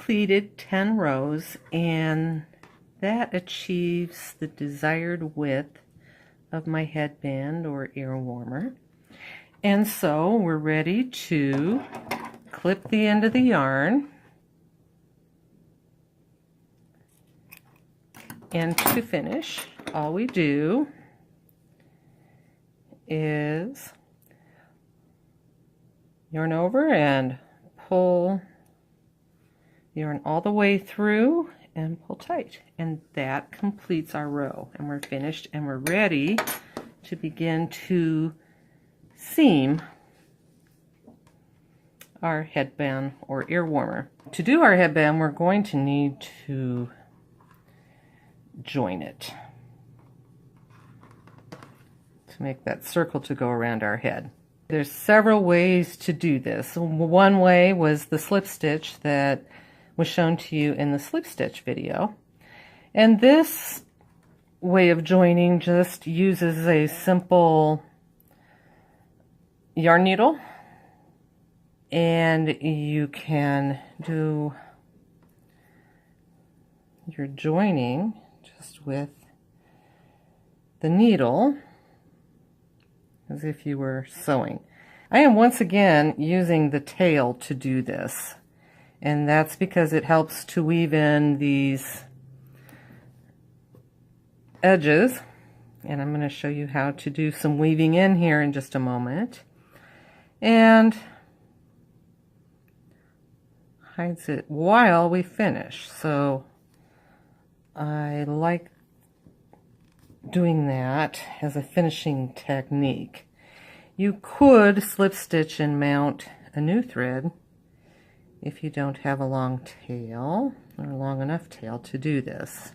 completed 10 rows, and that achieves the desired width of my headband or ear warmer. And so we're ready to clip the end of the yarn. And to finish, all we do is yarn over and pull yarn all the way through and pull tight, and that completes our row, and we're finished and we're ready to begin to seam our headband or ear warmer. To do our headband, we're going to need to join it to make that circle to go around our head. There's several ways to do this. One way was the slip stitch that was shown to you in the slip stitch video, and this way of joining just uses a simple yarn needle, and you can do your joining just with the needle as if you were sewing. I am once again using the tail to do this, and that's because it helps to weave in these edges, and I'm going to show you how to do some weaving in here in just a moment, and hides it while we finish. So I like doing that as a finishing technique. You could slip stitch and mount a new thread if you don't have a long tail or a long enough tail to do this.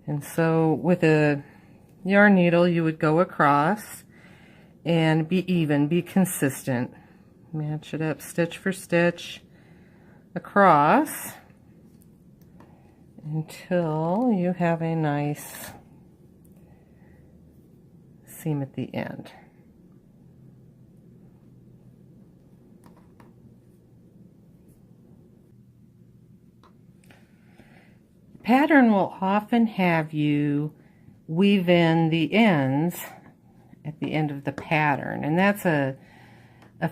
And so with a yarn needle you would go across and be even, be consistent, match it up stitch for stitch across until you have a nice seam at the end. Pattern will often have you weave in the ends at the end of the pattern, and that's a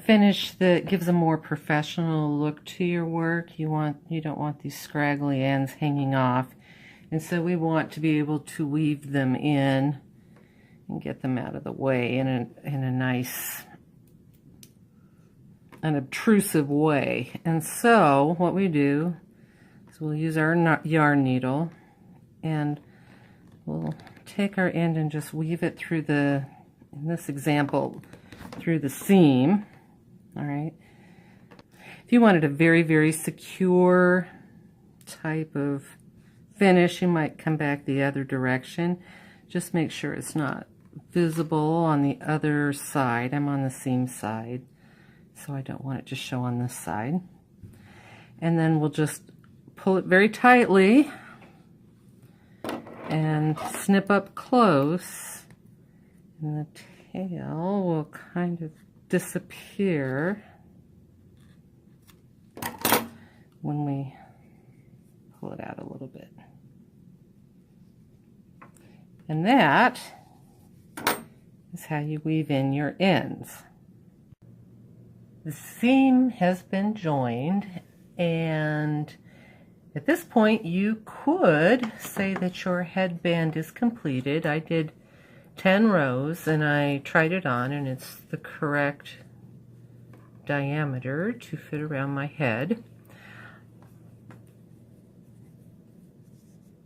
finish that gives a more professional look to your work. You don't want these scraggly ends hanging off, and so we want to be able to weave them in and get them out of the way in a nice, unobtrusive way. And so what we do is we'll use our yarn needle, and we'll take our end and just weave it through the, in this example, through the seam. All right. If you wanted a very, very secure type of finish, you might come back the other direction. Just make sure it's not visible on the other side. I'm on the seam side, so I don't want it to show on this side. And then we'll just pull it very tightly and snip up close, and the tail will kind of disappear when we pull it out a little bit. And that is how you weave in your ends. The seam has been joined, and at this point you could say that your headband is completed. I did 10 rows and I tried it on, and it's the correct diameter to fit around my head.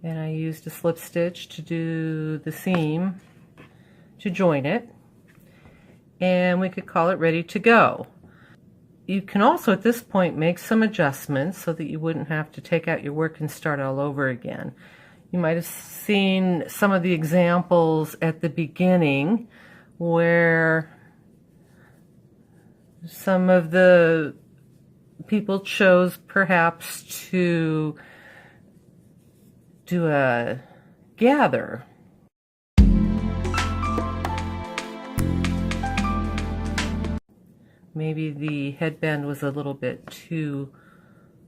And I used a slip stitch to do the seam to join it, and we could call it ready to go. You can also at this point make some adjustments so that you wouldn't have to take out your work and start all over again. You might have seen some of the examples at the beginning where some of the people chose perhaps to do a gather. Maybe the headband was a little bit too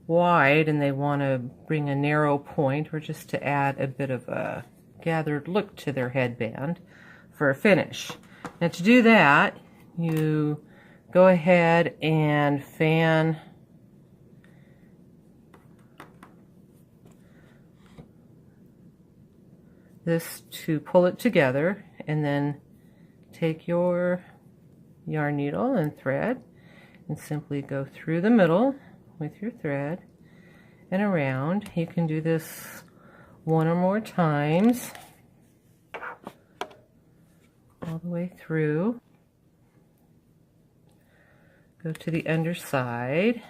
wide and they want to bring a narrow point, or just to add a bit of a gathered look to their headband for a finish. Now to do that, you go ahead and fan this to pull it together, and then take your yarn needle and thread and simply go through the middle with your thread and around. You can do this one or more times all the way through. Go to the underside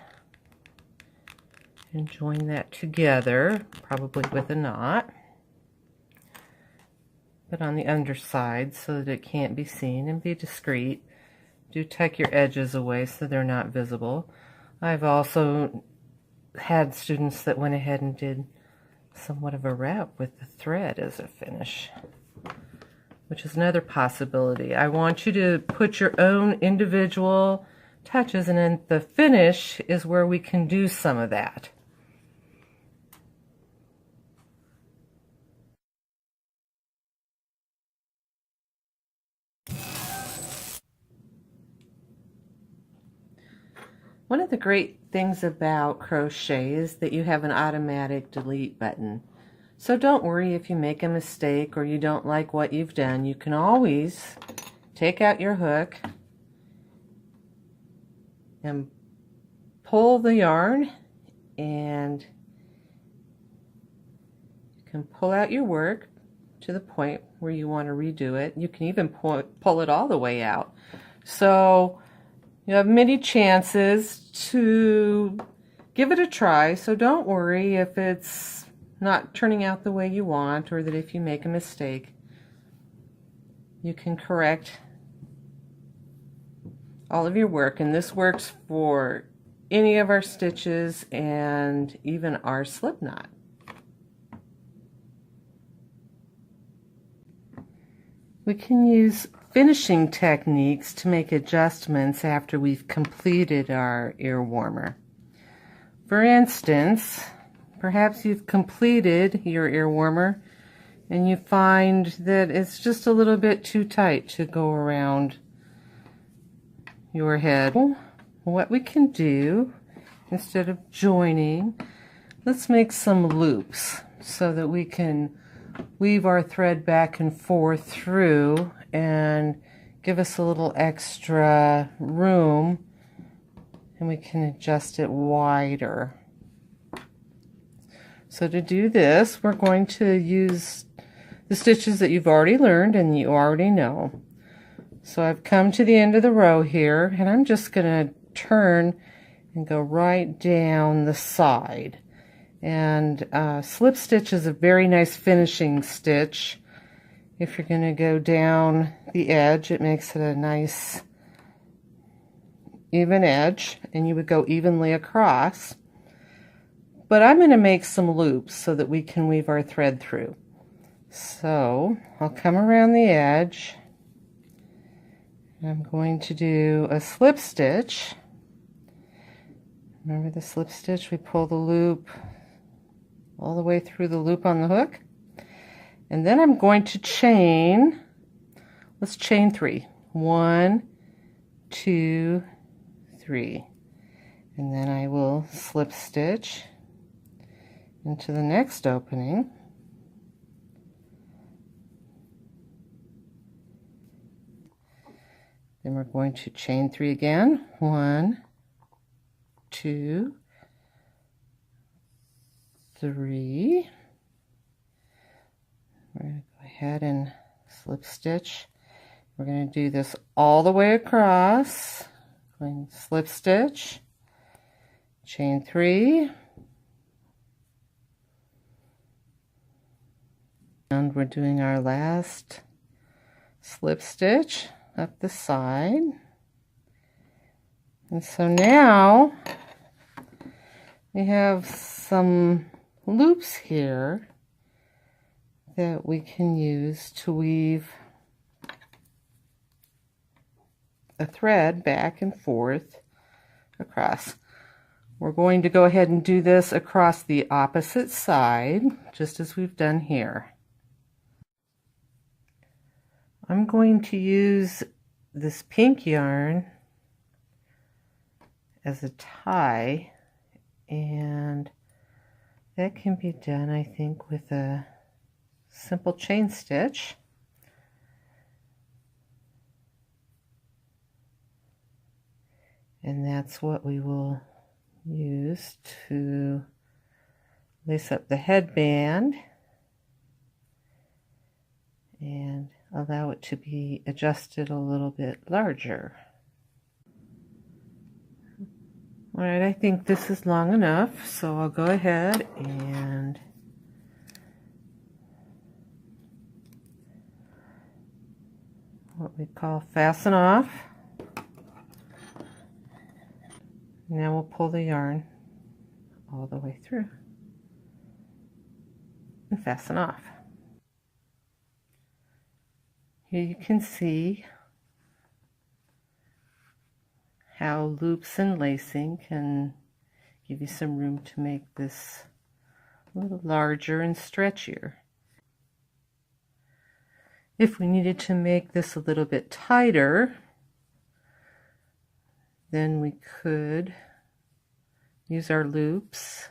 and join that together, probably with a knot, but on the underside so that it can't be seen, and be discreet. Do tuck your edges away so they're not visible. I've also had students that went ahead and did somewhat of a wrap with the thread as a finish, which is another possibility. I want you to put your own individual touches, and then the finish is where we can do some of that. One of the great things about crochet is that you have an automatic delete button. So don't worry if you make a mistake or you don't like what you've done. You can always take out your hook and pull the yarn, and you can pull out your work to the point where you want to redo it. You can even pull it all the way out. So you have many chances to give it a try, so don't worry if it's not turning out the way you want, or that if you make a mistake, you can correct all of your work. And this works for any of our stitches and even our slip knot. We can use finishing techniques to make adjustments after we've completed our ear warmer. For instance, perhaps you've completed your ear warmer and you find that it's just a little bit too tight to go around your head. What we can do, instead of joining, let's make some loops so that we can weave our thread back and forth through and give us a little extra room, and we can adjust it wider. So to do this, we're going to use the stitches that you've already learned and you already know. So I've come to the end of the row here, and I'm just going to turn and go right down the side. And slip stitch is a very nice finishing stitch. If you're going to go down the edge, it makes it a nice even edge, and you would go evenly across. But I'm going to make some loops so that we can weave our thread through. So I'll come around the edge. I'm going to do a slip stitch. Remember the slip stitch? We pull the loop all the way through the loop on the hook. And then I'm going to chain, let's chain 3. 1, 2, 3. And then I will slip stitch into the next opening. Then we're going to chain 3 again. 1, 2, 3. We're going to go ahead and slip stitch. We're going to do this all the way across. Going slip stitch, chain 3, and we're doing our last slip stitch up the side. And so now we have some loops here that we can use to weave a thread back and forth across. We're going to go ahead and do this across the opposite side, just as we've done here. I'm going to use this pink yarn as a tie, and that can be done, I think, with a simple chain stitch. And that's what we will use to lace up the headband and allow it to be adjusted a little bit larger. All right, I think this is long enough, so I'll go ahead and what we call fasten off. Now we'll pull the yarn all the way through and fasten off. Here you can see how loops and lacing can give you some room to make this a little larger and stretchier. If we needed to make this a little bit tighter, then we could use our loops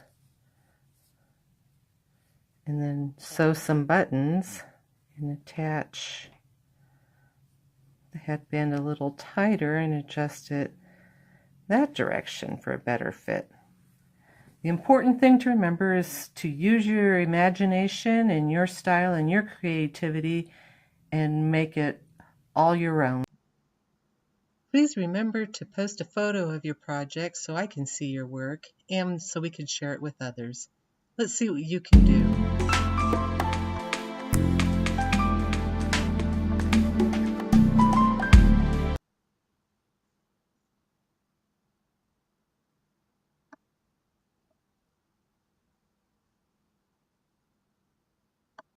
and then sew some buttons and attach the headband a little tighter and adjust it that direction for a better fit. The important thing to remember is to use your imagination and your style and your creativity and make it all your own. Please remember to post a photo of your project so I can see your work and so we can share it with others. Let's see what you can do.